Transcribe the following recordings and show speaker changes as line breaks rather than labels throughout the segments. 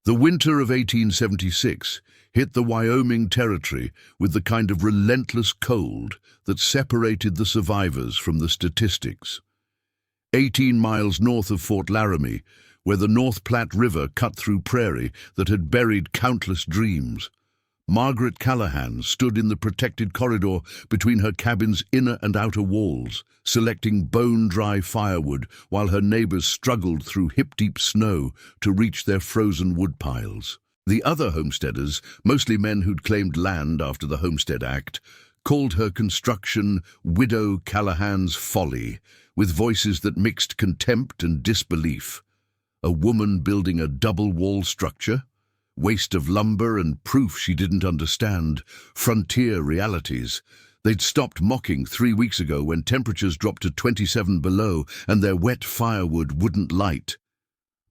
The winter of 1876 hit the Wyoming Territory with the kind of relentless cold that separated the survivors from the statistics. 18 miles north of Fort Laramie, where the North Platte River cut through prairie that had buried countless dreams, Margaret Callahan stood in the protected corridor between her cabin's inner and outer walls, selecting bone-dry firewood while her neighbors struggled through hip-deep snow to reach their frozen wood piles. The other homesteaders, mostly men who'd claimed land after the Homestead Act, called her construction Widow Callahan's folly, with voices that mixed contempt and disbelief. A woman building a double-wall structure? Waste of lumber and proof she didn't understand. Frontier realities. They'd stopped mocking 3 weeks ago when temperatures dropped to 27 below and their wet firewood wouldn't light.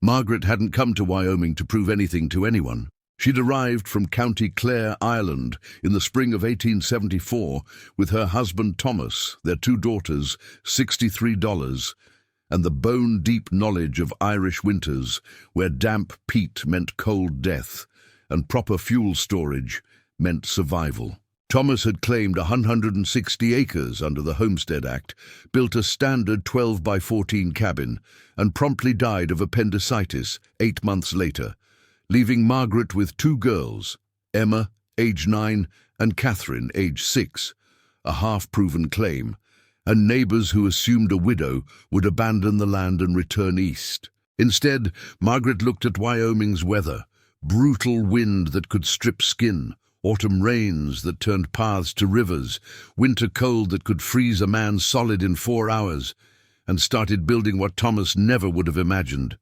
Margaret hadn't come to Wyoming to prove anything to anyone. She'd arrived from County Clare, Ireland, in the spring of 1874 with her husband Thomas, their 2 daughters, $63, and the bone-deep knowledge of Irish winters, where damp peat meant cold death, and proper fuel storage meant survival. Thomas had claimed 160 acres under the Homestead Act, built a standard 12 by 14 cabin, and promptly died of appendicitis 8 months later, leaving Margaret with 2 girls, Emma, age 9, and Catherine, age 6, a half-proven claim, and neighbors who assumed a widow would abandon the land and return east. Instead, Margaret looked at Wyoming's weather: brutal wind that could strip skin, autumn rains that turned paths to rivers, winter cold that could freeze a man solid in 4 hours, and started building what Thomas never would have imagined.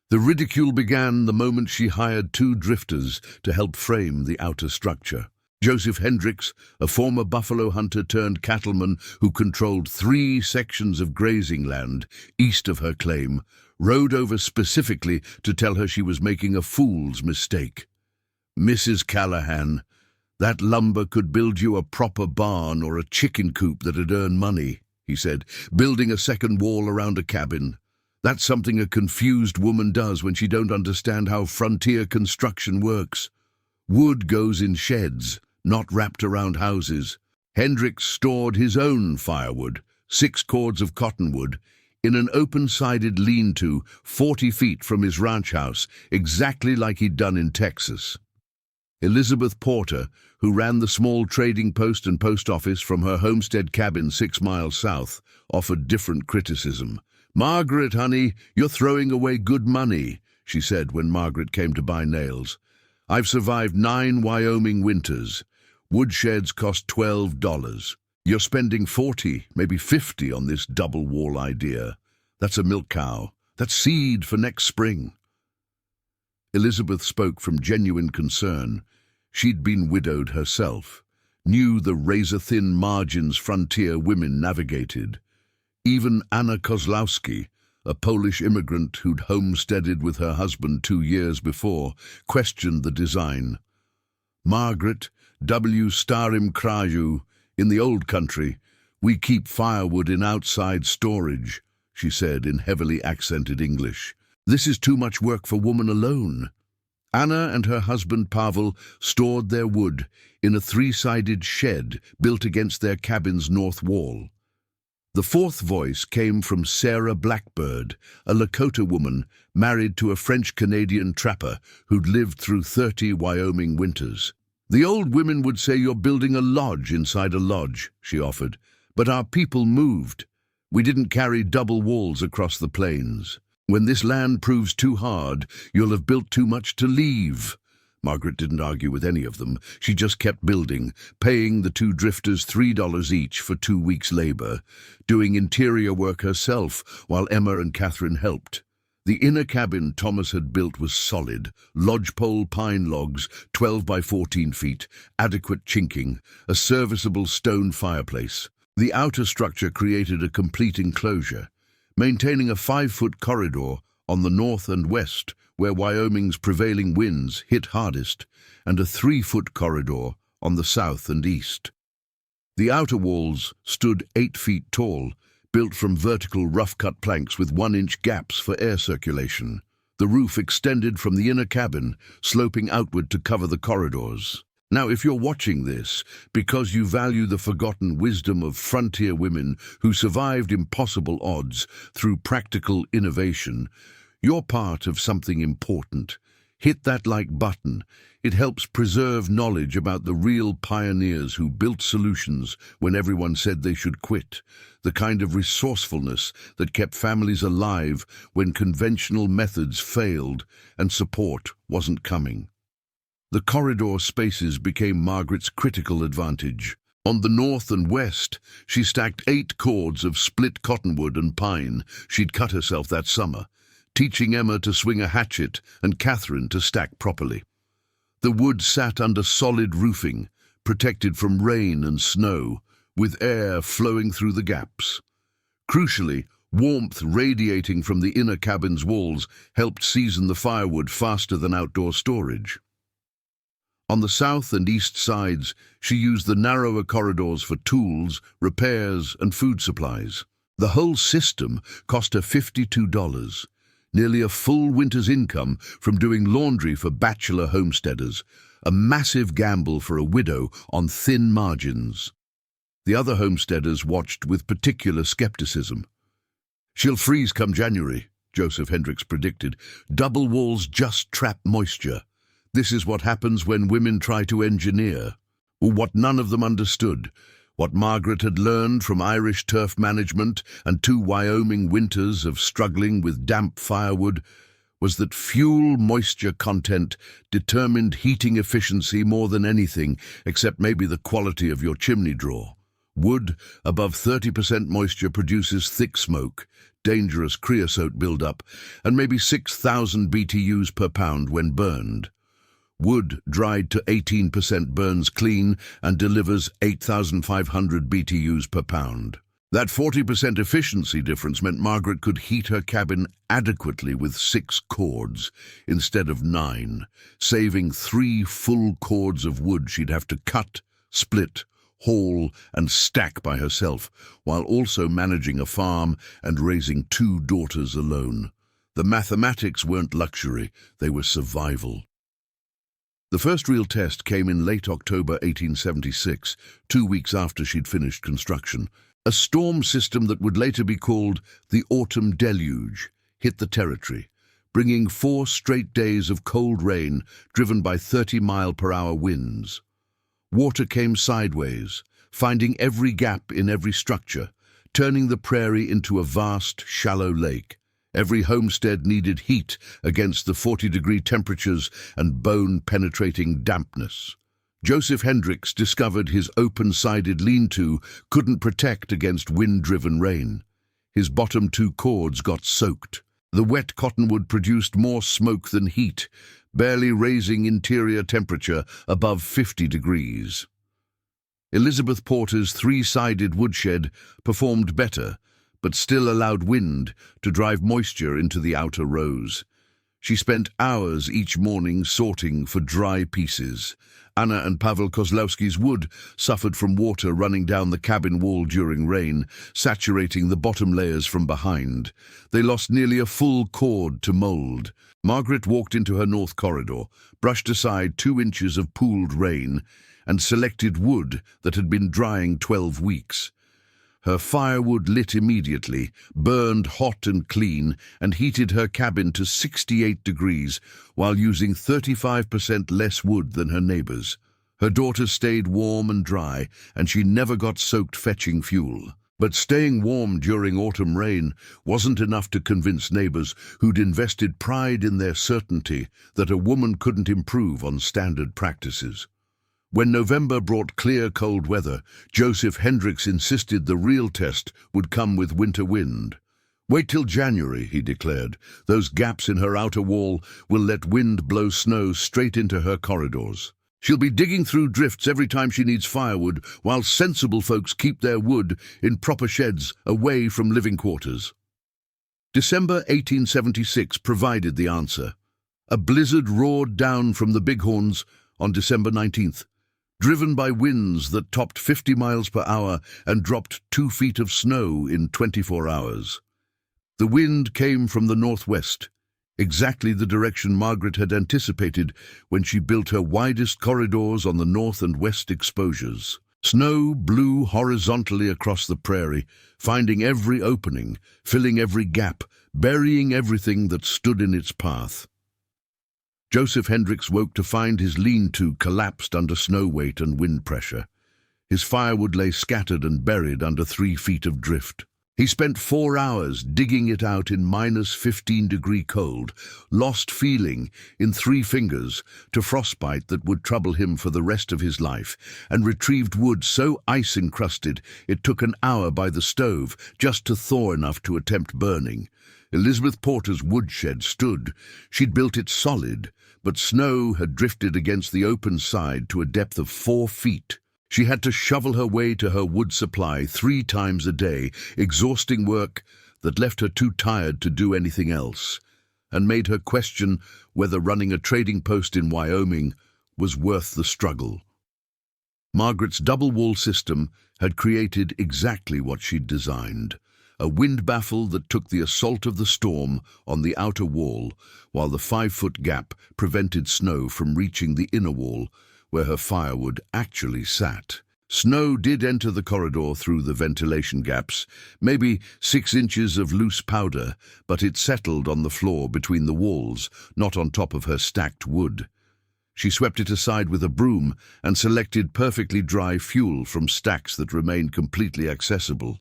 The ridicule began the moment she hired 2 drifters to help frame the outer structure. Joseph Hendricks, a former buffalo hunter turned cattleman who controlled 3 sections of grazing land east of her claim, rode over specifically to tell her she was making a fool's mistake. "Mrs. Callahan, that lumber could build you a proper barn or a chicken coop that'd earn money," he said, "building a second wall around a cabin. That's something a confused woman does when she don't understand how frontier construction works. Wood goes in sheds, not wrapped around houses." Hendricks stored his own firewood, 6 cords of cottonwood, in an open-sided lean-to 40 feet from his ranch house, exactly like he'd done in Texas. Elizabeth Porter, who ran the small trading post and post office from her homestead cabin 6 miles south, offered different criticism. "Margaret, honey, you're throwing away good money," she said when Margaret came to buy nails. "I've survived 9 Wyoming winters. Woodsheds cost $12. You're spending 40, maybe 50 on this double wall idea. That's a milk cow. That's seed for next spring." Elizabeth spoke from genuine concern. She'd been widowed herself, knew the razor-thin margins frontier women navigated. Even Anna Kozlowski, a Polish immigrant who'd homesteaded with her husband 2 years before, questioned the design. "Margaret, W. Starim Kraju, in the old country, we keep firewood in outside storage," she said in heavily accented English. "This is too much work for woman alone." Anna and her husband Pavel stored their wood in a 3-sided shed built against their cabin's north wall. The 4th voice came from Sarah Blackbird, a Lakota woman married to a French-Canadian trapper who'd lived through 30 Wyoming winters. "The old women would say you're building a lodge inside a lodge," she offered, "but our people moved. We didn't carry double walls across the plains. When this land proves too hard, you'll have built too much to leave." Margaret didn't argue with any of them. She just kept building, paying the 2 drifters $3 each for 2 weeks' labor, doing interior work herself while Emma and Catherine helped. The inner cabin Thomas had built was solid, lodgepole pine logs, 12 by 14 feet, adequate chinking, a serviceable stone fireplace. The outer structure created a complete enclosure, maintaining a 5-foot corridor on the north and west, where Wyoming's prevailing winds hit hardest, and a 3-foot corridor on the south and east. The outer walls stood 8 feet tall, built from vertical rough-cut planks with 1-inch gaps for air circulation. The roof extended from the inner cabin, sloping outward to cover the corridors. Now, if you're watching this because you value the forgotten wisdom of frontier women who survived impossible odds through practical innovation, you're part of something important. Hit that like button. It helps preserve knowledge about the real pioneers who built solutions when everyone said they should quit. The kind of resourcefulness that kept families alive when conventional methods failed and support wasn't coming. The corridor spaces became Margaret's critical advantage. On the north and west, she stacked 8 cords of split cottonwood and pine she'd cut herself that summer, teaching Emma to swing a hatchet and Catherine to stack properly. The wood sat under solid roofing, protected from rain and snow, with air flowing through the gaps. Crucially, warmth radiating from the inner cabin's walls helped season the firewood faster than outdoor storage. On the south and east sides, she used the narrower corridors for tools, repairs, and food supplies. The whole system cost her $52, nearly a full winter's income from doing laundry for bachelor homesteaders, a massive gamble for a widow on thin margins. The other homesteaders watched with particular skepticism. "She'll freeze come January," Joseph Hendricks predicted. "Double walls just trap moisture. This is what happens when women try to engineer." What none of them understood, what Margaret had learned from Irish turf management and 2 Wyoming winters of struggling with damp firewood, was that fuel moisture content determined heating efficiency more than anything, except maybe the quality of your chimney drawer. Wood above 30% moisture produces thick smoke, dangerous creosote buildup, and maybe 6,000 BTUs per pound when burned. Wood dried to 18% burns clean and delivers 8,500 BTUs per pound. That 40% efficiency difference meant Margaret could heat her cabin adequately with 6 cords instead of 9, saving 3 full cords of wood she'd have to cut, split, haul, and stack by herself, while also managing a farm and raising 2 daughters alone. The mathematics weren't luxury, they were survival. The first real test came in late October 1876, 2 weeks after she'd finished construction. A storm system that would later be called the autumn deluge hit the territory, bringing 4 straight days of cold rain driven by 30-mile-per-hour winds. Water came sideways, finding every gap in every structure, turning the prairie into a vast, shallow lake. Every homestead needed heat against the 40-degree temperatures and bone-penetrating dampness. Joseph Hendricks discovered his open-sided lean-to couldn't protect against wind-driven rain. His bottom 2 cords got soaked. The wet cottonwood produced more smoke than heat, barely raising interior temperature above 50 degrees. Elizabeth Porter's 3-sided woodshed performed better, but still allowed wind to drive moisture into the outer rows. She spent hours each morning sorting for dry pieces. Anna and Pavel Kozlowski's wood suffered from water running down the cabin wall during rain, saturating the bottom layers from behind. They lost nearly a full cord to mold. Margaret walked into her north corridor, brushed aside 2 inches of pooled rain, and selected wood that had been drying 12 weeks. Her firewood lit immediately, burned hot and clean, and heated her cabin to 68 degrees while using 35% less wood than her neighbors. Her daughters stayed warm and dry, and she never got soaked fetching fuel. But staying warm during autumn rain wasn't enough to convince neighbors who'd invested pride in their certainty that a woman couldn't improve on standard practices. When November brought clear, cold weather, Joseph Hendricks insisted the real test would come with winter wind. "Wait till January," he declared. "Those gaps in her outer wall will let wind blow snow straight into her corridors. She'll be digging through drifts every time she needs firewood, while sensible folks keep their wood in proper sheds away from living quarters." December 1876 provided the answer. A blizzard roared down from the Bighorns on December 19th. Driven by winds that topped 50 miles per hour and dropped 2 feet of snow in 24 hours. The wind came from the northwest. exactly the direction Margaret had anticipated when she built her widest corridors on the north and west exposures. Snow blew horizontally across the prairie, finding every opening, filling every gap, burying everything that stood in its path. Joseph Hendricks woke to find his lean-to collapsed under snow weight and wind pressure. His firewood lay scattered and buried under 3 feet of drift. He spent 4 hours digging it out in -15-degree cold, lost feeling in 3 fingers to frostbite that would trouble him for the rest of his life, and retrieved wood so ice-encrusted it took an hour by the stove just to thaw enough to attempt burning. Elizabeth Porter's woodshed stood. She'd built it solid, but snow had drifted against the open side to a depth of 4 feet. She had to shovel her way to her wood supply 3 times a day, exhausting work that left her too tired to do anything else, and made her question whether running a trading post in Wyoming was worth the struggle. Margaret's double-wall system had created exactly what she'd designed, a wind baffle that took the assault of the storm on the outer wall, while the 5-foot gap prevented snow from reaching the inner wall, where her firewood actually sat. Snow did enter the corridor through the ventilation gaps, maybe 6 inches of loose powder, but it settled on the floor between the walls, not on top of her stacked wood. She swept it aside with a broom and selected perfectly dry fuel from stacks that remained completely accessible.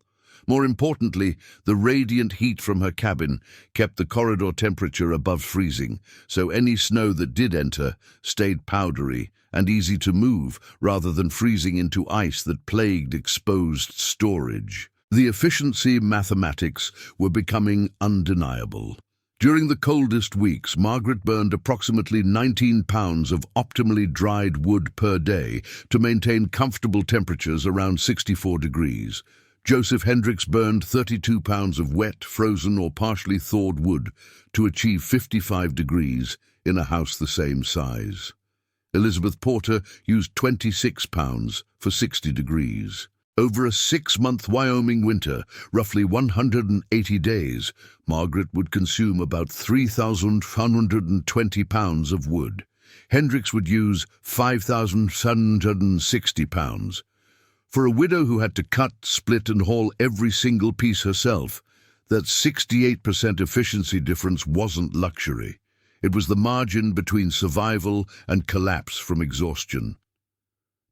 More importantly, the radiant heat from her cabin kept the corridor temperature above freezing, so any snow that did enter stayed powdery and easy to move rather than freezing into ice that plagued exposed storage. The efficiency mathematics were becoming undeniable. During the coldest weeks, Margaret burned approximately 19 pounds of optimally dried wood per day to maintain comfortable temperatures around 64 degrees. Joseph Hendricks burned 32 pounds of wet, frozen or partially thawed wood to achieve 55 degrees in a house the same size. Elizabeth Porter used 26 pounds for 60 degrees. Over a 6-month Wyoming winter, roughly 180 days, Margaret would consume about 3,120 pounds of wood. Hendricks would use 5,760 pounds. For a widow who had to cut, split and haul every single piece herself, that 68% efficiency difference wasn't luxury. It was the margin between survival and collapse from exhaustion.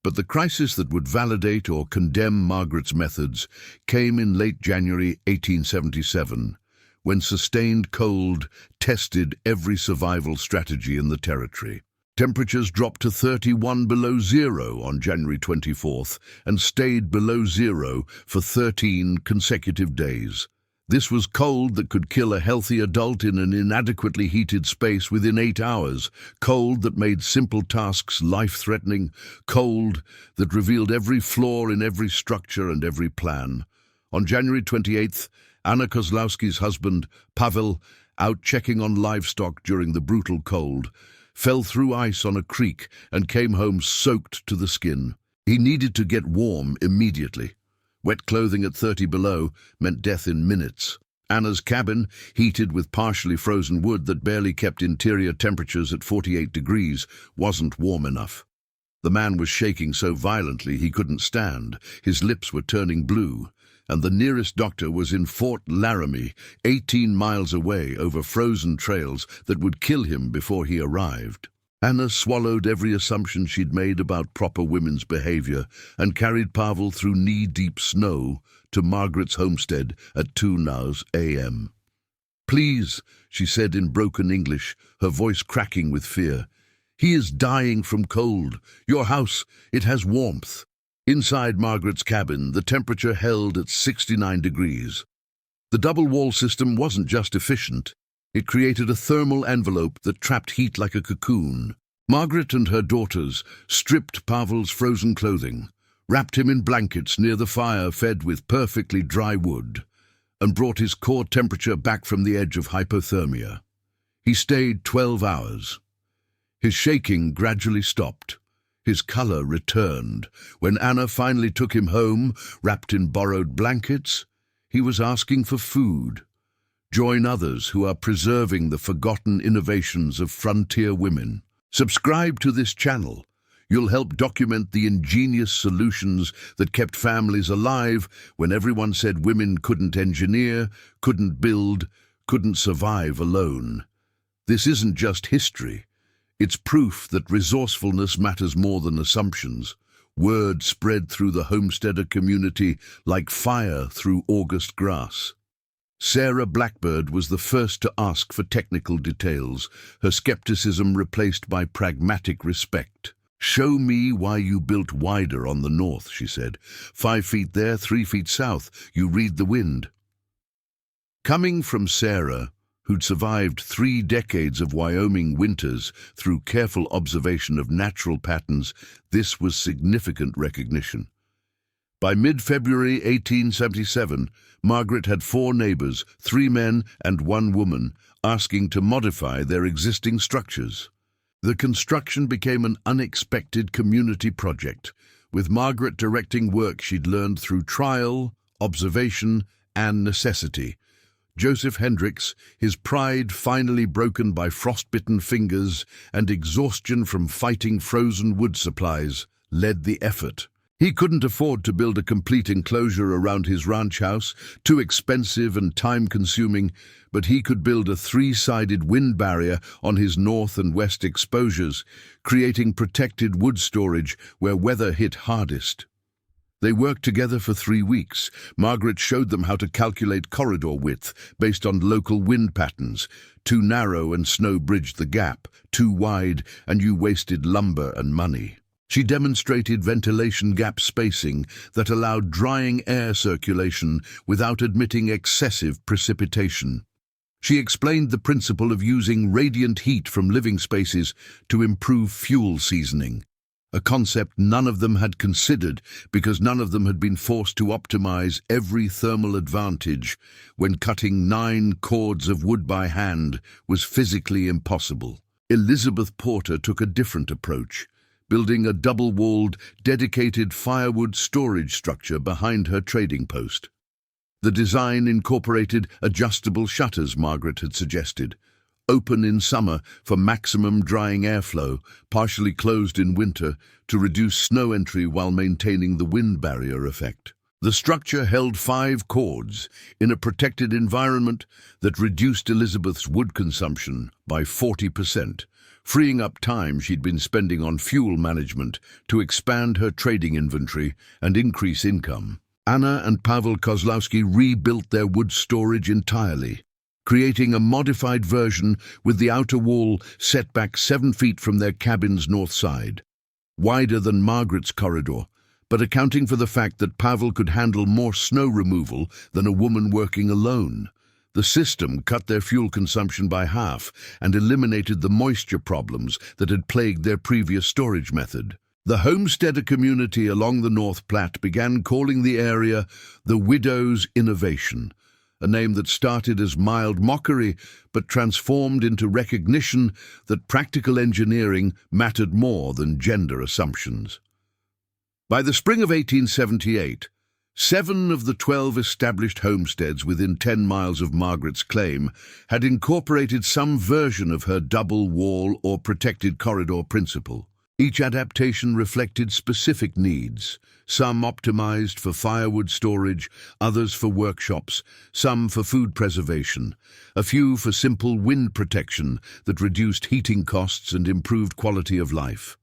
But the crisis that would validate or condemn Margaret's methods came in late January 1877, when sustained cold tested every survival strategy in the territory. Temperatures dropped to 31 below zero on January 24th and stayed below zero for 13 consecutive days. This was cold that could kill a healthy adult in an inadequately heated space within 8 hours, cold that made simple tasks life-threatening, cold that revealed every flaw in every structure and every plan. On January 28th, Anna Kozlowski's husband, Pavel, out checking on livestock during the brutal cold, fell through ice on a creek and came home soaked to the skin. He needed to get warm immediately. Wet clothing at 30 below meant death in minutes. Anna's cabin, heated with partially frozen wood that barely kept interior temperatures at 48 degrees, wasn't warm enough. The man was shaking so violently he couldn't stand. His lips were turning blue, and the nearest doctor was in Fort Laramie, 18 miles away over frozen trails that would kill him before he arrived. Anna swallowed every assumption she'd made about proper women's behavior and carried Pavel through knee-deep snow to Margaret's homestead at 2 a.m. "Please," she said in broken English, her voice cracking with fear. "He is dying from cold. Your house, it has warmth." Inside Margaret's cabin, the temperature held at 69 degrees. The double-wall system wasn't just efficient. It created a thermal envelope that trapped heat like a cocoon. Margaret and her daughters stripped Pavel's frozen clothing, wrapped him in blankets near the fire fed with perfectly dry wood, and brought his core temperature back from the edge of hypothermia. He stayed 12 hours. His shaking gradually stopped. His color returned. When Anna finally took him home, wrapped in borrowed blankets, he was asking for food. Join others who are preserving the forgotten innovations of frontier women. Subscribe to this channel. You'll help document the ingenious solutions that kept families alive when everyone said women couldn't engineer, couldn't build, couldn't survive alone. This isn't just history. It's proof that resourcefulness matters more than assumptions. Word spread through the homesteader community like fire through August grass. Sarah Blackbird was the first to ask for technical details, her skepticism replaced by pragmatic respect. "Show me why you built wider on the north," she said. 5 feet there, 3 feet south. You read the wind. Coming from Sarah, who'd survived 3 decades of Wyoming winters through careful observation of natural patterns, this was significant recognition. By mid-February 1877, Margaret had 4 neighbors, 3 men and 1 woman, asking to modify their existing structures. The construction became an unexpected community project, with Margaret directing work she'd learned through trial, observation, and necessity. Joseph Hendricks, his pride finally broken by frostbitten fingers and exhaustion from fighting frozen wood supplies, led the effort. He couldn't afford to build a complete enclosure around his ranch house, too expensive and time-consuming, but he could build a 3-sided wind barrier on his north and west exposures, creating protected wood storage where weather hit hardest. They worked together for 3 weeks. Margaret showed them how to calculate corridor width based on local wind patterns. Too narrow and snow bridged the gap, too wide and you wasted lumber and money. She demonstrated ventilation gap spacing that allowed drying air circulation without admitting excessive precipitation. She explained the principle of using radiant heat from living spaces to improve fuel seasoning, a concept none of them had considered because none of them had been forced to optimize every thermal advantage when cutting 9 cords of wood by hand was physically impossible. Elizabeth Porter took a different approach, building a double-walled, dedicated firewood storage structure behind her trading post. The design incorporated adjustable shutters Margaret had suggested, open in summer for maximum drying airflow, partially closed in winter to reduce snow entry while maintaining the wind barrier effect. The structure held 5 cords in a protected environment that reduced Elizabeth's wood consumption by 40%. Freeing up time she'd been spending on fuel management to expand her trading inventory and increase income. Anna and Pavel Kozlowski rebuilt their wood storage entirely, creating a modified version with the outer wall set back 7 feet from their cabin's north side, wider than Margaret's corridor, but accounting for the fact that Pavel could handle more snow removal than a woman working alone. The system cut their fuel consumption by half and eliminated the moisture problems that had plagued their previous storage method. The homesteader community along the North Platte began calling the area the Widow's Innovation, a name that started as mild mockery but transformed into recognition that practical engineering mattered more than gender assumptions. By the spring of 1878, 7 of the 12 established homesteads within 10 miles of Margaret's claim had incorporated some version of her double wall or protected corridor principle. Each adaptation reflected specific needs, some optimized for firewood storage, others for workshops, some for food preservation, a few for simple wind protection that reduced heating costs and improved quality of life.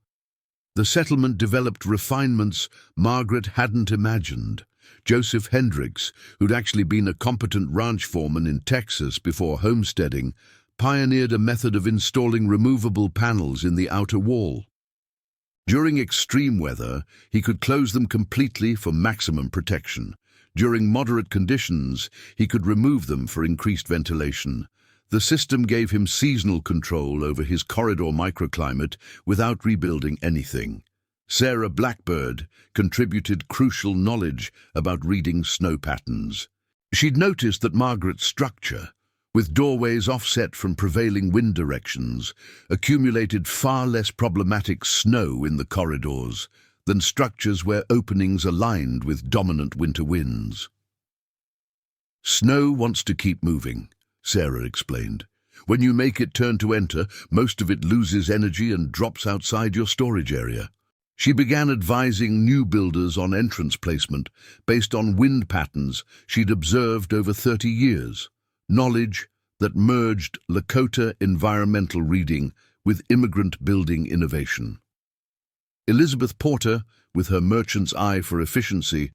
The settlement developed refinements Margaret hadn't imagined. Joseph Hendricks, who'd actually been a competent ranch foreman in Texas before homesteading, pioneered a method of installing removable panels in the outer wall. During extreme weather, he could close them completely for maximum protection. During moderate conditions, he could remove them for increased ventilation. The system gave him seasonal control over his corridor microclimate without rebuilding anything. Sarah Blackbird contributed crucial knowledge about reading snow patterns. She'd noticed that Margaret's structure, with doorways offset from prevailing wind directions, accumulated far less problematic snow in the corridors than structures where openings aligned with dominant winter winds. Snow wants to keep moving, Sarah explained. "When you make it turn to enter, most of it loses energy and drops outside your storage area." She began advising new builders on entrance placement based on wind patterns she'd observed over 30 years, knowledge that merged Lakota environmental reading with immigrant building innovation. Elizabeth Porter, with her merchant's eye for efficiency,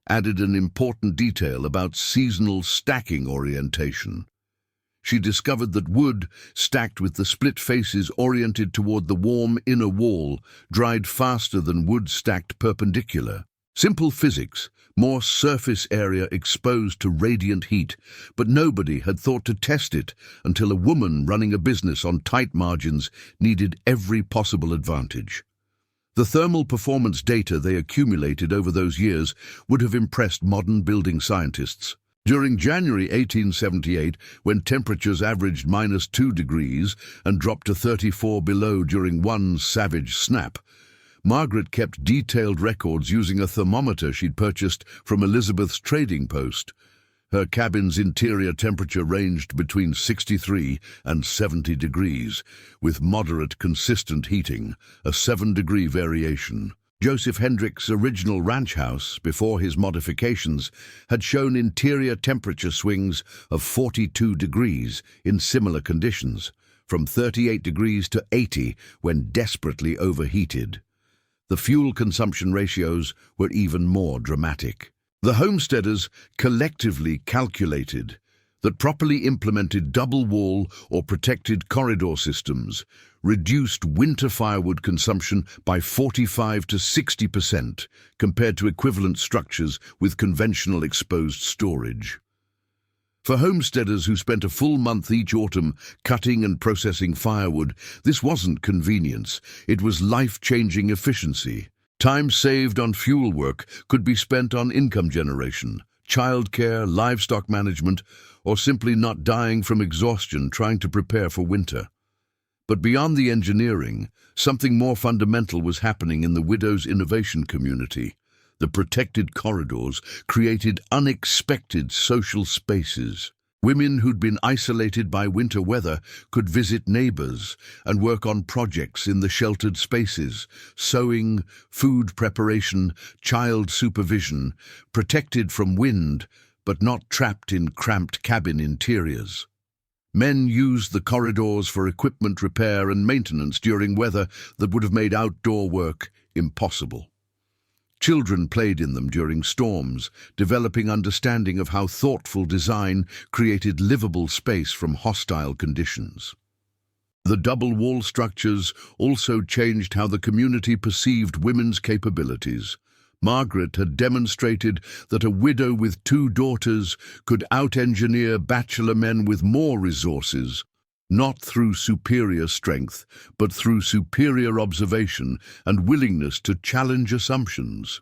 added an important detail about seasonal stacking orientation. She discovered that wood, stacked with the split faces oriented toward the warm inner wall, dried faster than wood stacked perpendicular. Simple physics, more surface area exposed to radiant heat, but nobody had thought to test it until a woman running a business on tight margins needed every possible advantage. The thermal performance data they accumulated over those years would have impressed modern building scientists. During January 1878, when temperatures averaged -2 degrees and dropped to 34 below during one savage snap, Margaret kept detailed records using a thermometer she'd purchased from Elizabeth's trading post. Her cabin's interior temperature ranged between 63 and 70 degrees, with moderate consistent heating, a 7-degree variation. Joseph Hendrick's original ranch house, before his modifications, had shown interior temperature swings of 42 degrees in similar conditions, from 38 degrees to 80 when desperately overheated. The fuel consumption ratios were even more dramatic. The homesteaders collectively calculated that properly implemented double-wall or protected corridor systems reduced winter firewood consumption by 45 to 60% compared to equivalent structures with conventional exposed storage. For homesteaders who spent a full month each autumn cutting and processing firewood, this wasn't convenience, it was life-changing efficiency. Time saved on fuel work could be spent on income generation, childcare, livestock management, or simply not dying from exhaustion trying to prepare for winter. But beyond the engineering, something more fundamental was happening in the widows' innovation community. The protected corridors created unexpected social spaces. Women who'd been isolated by winter weather could visit neighbors and work on projects in the sheltered spaces, sewing, food preparation, child supervision, protected from wind, but not trapped in cramped cabin interiors. Men used the corridors for equipment repair and maintenance during weather that would have made outdoor work impossible. Children played in them during storms, developing understanding of how thoughtful design created livable space from hostile conditions. The double-wall structures also changed how the community perceived women's capabilities. Margaret had demonstrated that a widow with 2 daughters could out-engineer bachelor men with more resources, not through superior strength, but through superior observation and willingness to challenge assumptions.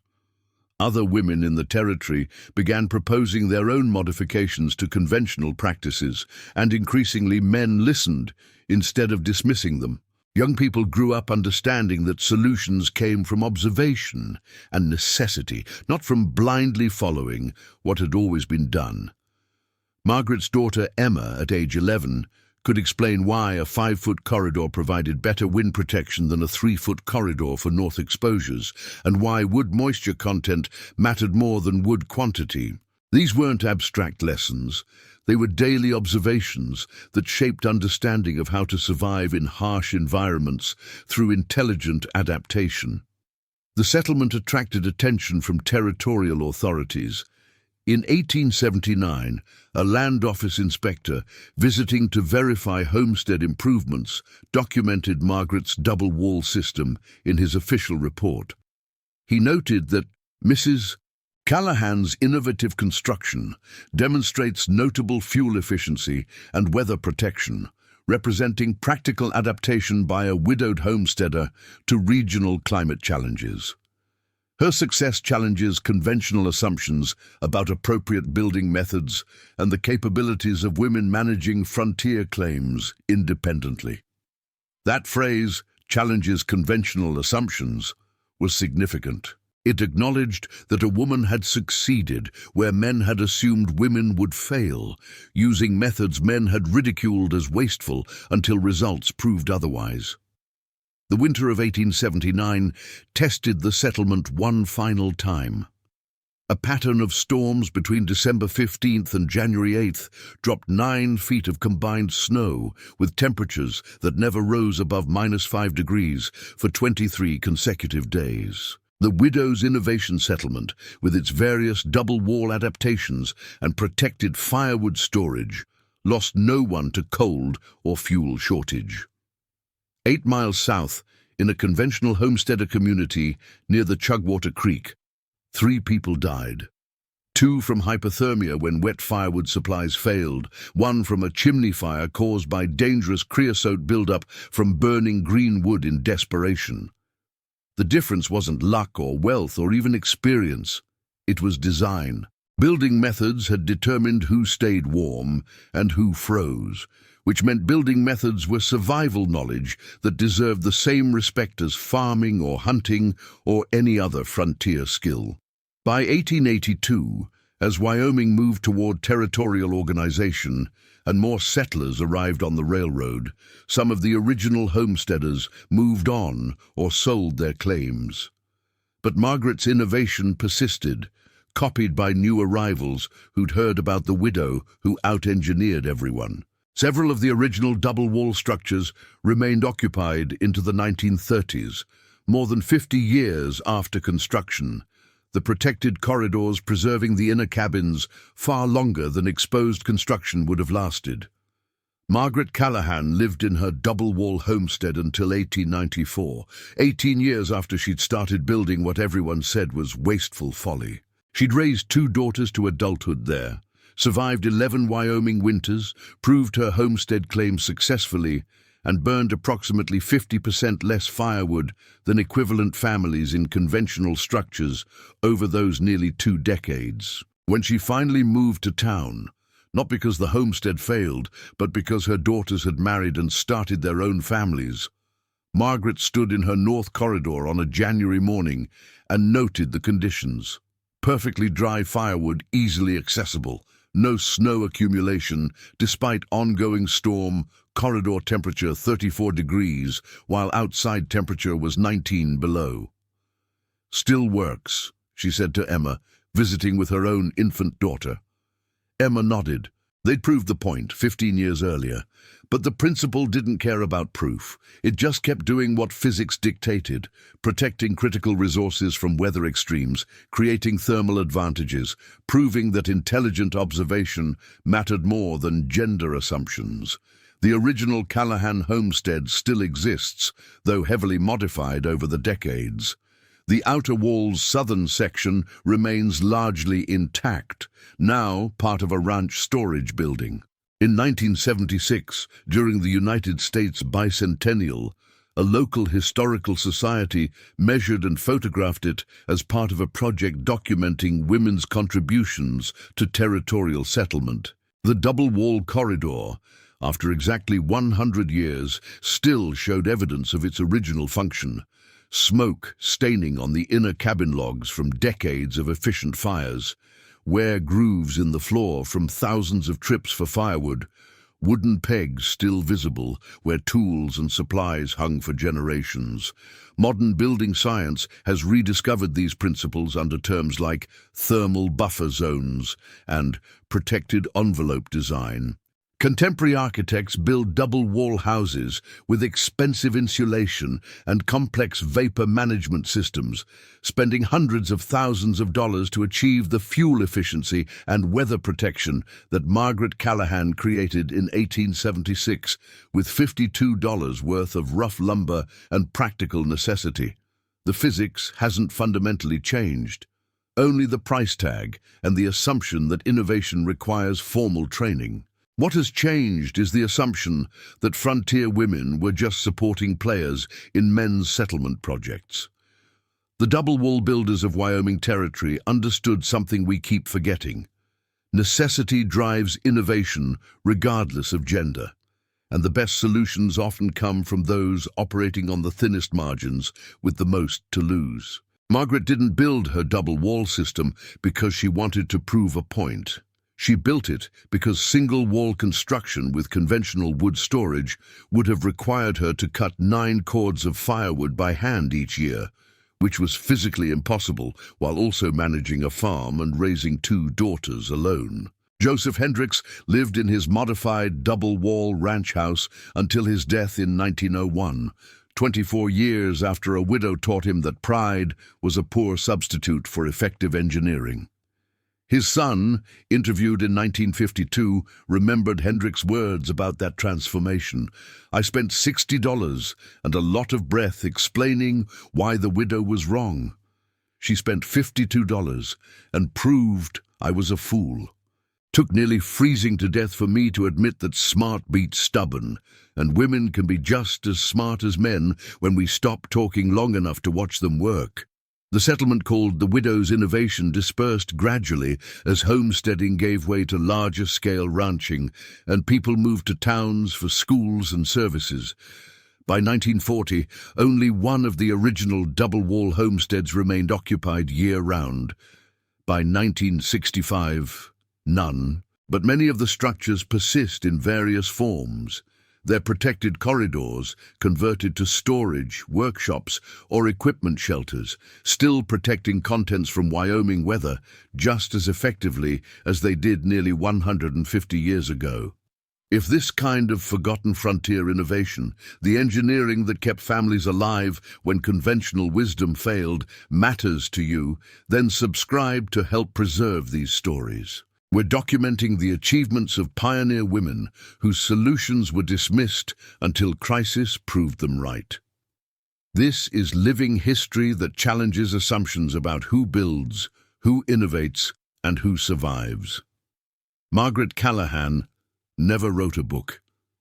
Other women in the territory began proposing their own modifications to conventional practices, and increasingly men listened instead of dismissing them. Young people grew up understanding that solutions came from observation and necessity, not from blindly following what had always been done. Margaret's daughter Emma, at age 11, could explain why a 5-foot corridor provided better wind protection than a 3-foot corridor for north exposures, and why wood moisture content mattered more than wood quantity. These weren't abstract lessons. They were daily observations that shaped understanding of how to survive in harsh environments through intelligent adaptation. The settlement attracted attention from territorial authorities. In 1879, a land office inspector visiting to verify homestead improvements documented Margaret's double-wall system in his official report. He noted that Mrs. Callahan's innovative construction demonstrates notable fuel efficiency and weather protection, representing practical adaptation by a widowed homesteader to regional climate challenges. Her success challenges conventional assumptions about appropriate building methods and the capabilities of women managing frontier claims independently. That phrase, "challenges conventional assumptions," was significant. It acknowledged that a woman had succeeded where men had assumed women would fail, using methods men had ridiculed as wasteful until results proved otherwise. The winter of 1879 tested the settlement one final time. A pattern of storms between December 15th and January 8th dropped 9 feet of combined snow, with temperatures that never rose above -5 degrees for 23 consecutive days. The Widow's Innovation Settlement, with its various double-wall adaptations and protected firewood storage, lost no one to cold or fuel shortage. 8 miles south, in a conventional homesteader community near the Chugwater Creek, 3 people died. 2 from hypothermia when wet firewood supplies failed, 1 from a chimney fire caused by dangerous creosote buildup from burning green wood in desperation. The difference wasn't luck or wealth or even experience. It was design. Building methods had determined who stayed warm and who froze, which meant building methods were survival knowledge that deserved the same respect as farming or hunting or any other frontier skill. By 1882, as Wyoming moved toward territorial organization and more settlers arrived on the railroad, some of the original homesteaders moved on or sold their claims. But Margaret's innovation persisted, copied by new arrivals who'd heard about the widow who out-engineered everyone. Several of the original double-wall structures remained occupied into the 1930s, more than 50 years after construction, the protected corridors preserving the inner cabins far longer than exposed construction would have lasted. Margaret Callahan lived in her double-wall homestead until 1894, 18 years after she'd started building what everyone said was wasteful folly. She'd raised 2 daughters to adulthood there, survived 11 Wyoming winters, proved her homestead claim successfully, and burned approximately 50% less firewood than equivalent families in conventional structures over those nearly 2 decades. When she finally moved to town, not because the homestead failed, but because her daughters had married and started their own families, Margaret stood in her north corridor on a January morning and noted the conditions. Perfectly dry firewood, easily accessible, no snow accumulation, despite ongoing storm, corridor temperature 34 degrees, while outside temperature was 19 below. "Still works," she said to Emma, visiting with her own infant daughter. Emma nodded. They'd proved the point 15 years earlier, but the principal didn't care about proof. It just kept doing what physics dictated, protecting critical resources from weather extremes, creating thermal advantages, proving that intelligent observation mattered more than gender assumptions. The original Callahan homestead still exists, though heavily modified over the decades. The outer wall's southern section remains largely intact, now part of a ranch storage building. In 1976, during the United States bicentennial, a local historical society measured and photographed it as part of a project documenting women's contributions to territorial settlement. The double-wall corridor, after exactly 100 years, still showed evidence of its original function. Smoke staining on the inner cabin logs from decades of efficient fires, wear grooves in the floor from thousands of trips for firewood, wooden pegs still visible where tools and supplies hung for generations. Modern building science has rediscovered these principles under terms like thermal buffer zones and protected envelope design. Contemporary architects build double-wall houses with expensive insulation and complex vapor management systems, spending hundreds of thousands of dollars to achieve the fuel efficiency and weather protection that Margaret Callahan created in 1876 with $52 worth of rough lumber and practical necessity. The physics hasn't fundamentally changed. Only the price tag and the assumption that innovation requires formal training. What has changed is the assumption that frontier women were just supporting players in men's settlement projects. The double-wall builders of Wyoming Territory understood something we keep forgetting. Necessity drives innovation regardless of gender, and the best solutions often come from those operating on the thinnest margins with the most to lose. Margaret didn't build her double wall system because she wanted to prove a point. She built it because single wall construction with conventional wood storage would have required her to cut 9 cords of firewood by hand each year, which was physically impossible while also managing a farm and raising 2 daughters alone. Joseph Hendricks lived in his modified double-wall ranch house until his death in 1901, 24 years after a widow taught him that pride was a poor substitute for effective engineering. His son, interviewed in 1952, remembered Hendricks' words about that transformation. "I spent $60 and a lot of breath explaining why the widow was wrong. She spent $52 and proved I was a fool. Took nearly freezing to death for me to admit that smart beats stubborn, and women can be just as smart as men when we stop talking long enough to watch them work." The settlement called the Widow's Innovation dispersed gradually as homesteading gave way to larger-scale ranching, and people moved to towns for schools and services. By 1940, only one of the original double-wall homesteads remained occupied year-round. By 1965, none, but many of the structures persist in various forms. Their protected corridors, converted to storage, workshops, or equipment shelters, still protecting contents from Wyoming weather just as effectively as they did nearly 150 years ago. If this kind of forgotten frontier innovation, the engineering that kept families alive when conventional wisdom failed, matters to you, then subscribe to help preserve these stories. We're documenting the achievements of pioneer women whose solutions were dismissed until crisis proved them right. This is living history that challenges assumptions about who builds, who innovates, and who survives. Margaret Callahan never wrote a book,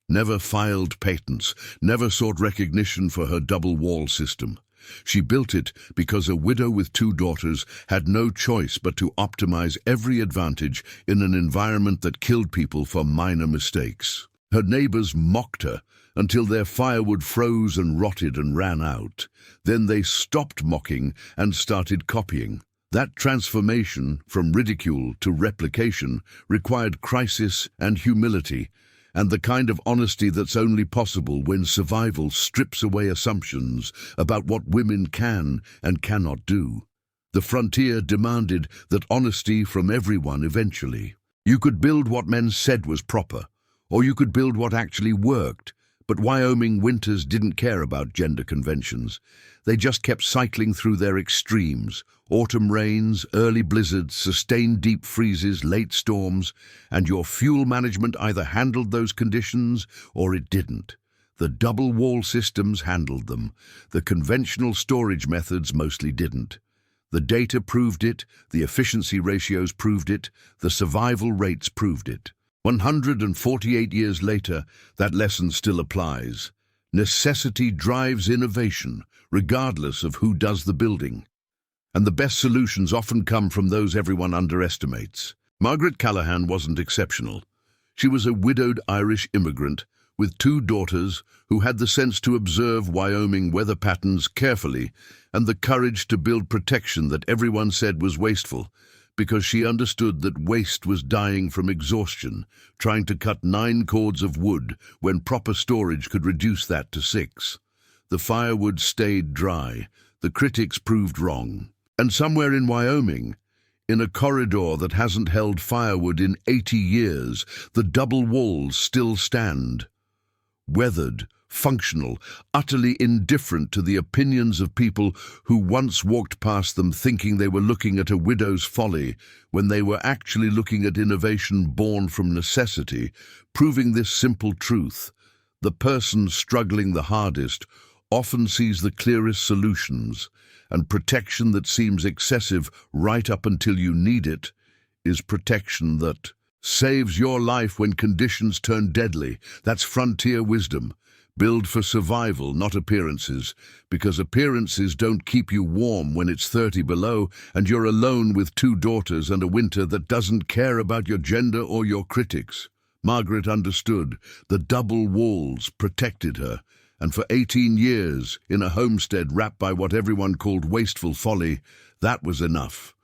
never filed patents, never sought recognition for her double-wall system. She built it because a widow with 2 daughters had no choice but to optimize every advantage in an environment that killed people for minor mistakes. Her neighbors mocked her until their firewood froze and rotted and ran out. Then they stopped mocking and started copying. That transformation from ridicule to replication required crisis and humility, and the kind of honesty that's only possible when survival strips away assumptions about what women can and cannot do. The frontier demanded that honesty from everyone eventually. You could build what men said was proper, or you could build what actually worked, but Wyoming winters didn't care about gender conventions. They just kept cycling through their extremes: autumn rains, early blizzards, sustained deep freezes, late storms, and your fuel management either handled those conditions or it didn't. The double-wall systems handled them. The conventional storage methods mostly didn't. The data proved it, the efficiency ratios proved it, the survival rates proved it. 148 years later, that lesson still applies. Necessity drives innovation, regardless of who does the building. And the best solutions often come from those everyone underestimates. Margaret Callahan wasn't exceptional. She was a widowed Irish immigrant with 2 daughters who had the sense to observe Wyoming weather patterns carefully and the courage to build protection that everyone said was wasteful, because she understood that waste was dying from exhaustion, trying to cut 9 cords of wood when proper storage could reduce that to 6. The firewood stayed dry. The critics proved wrong. And somewhere in Wyoming, in a corridor that hasn't held firewood in 80 years, the double walls still stand. Weathered, functional, utterly indifferent to the opinions of people who once walked past them thinking they were looking at a widow's folly when they were actually looking at innovation born from necessity, proving this simple truth: the person struggling the hardest often sees the clearest solutions, and protection that seems excessive right up until you need it is protection that saves your life when conditions turn deadly. That's frontier wisdom. Build for survival, not appearances, because appearances don't keep you warm when it's 30 below and you're alone with 2 daughters and a winter that doesn't care about your gender or your critics. Margaret understood. The double walls protected her, and for 18 years, in a homestead wrapped by what everyone called wasteful folly, that was enough.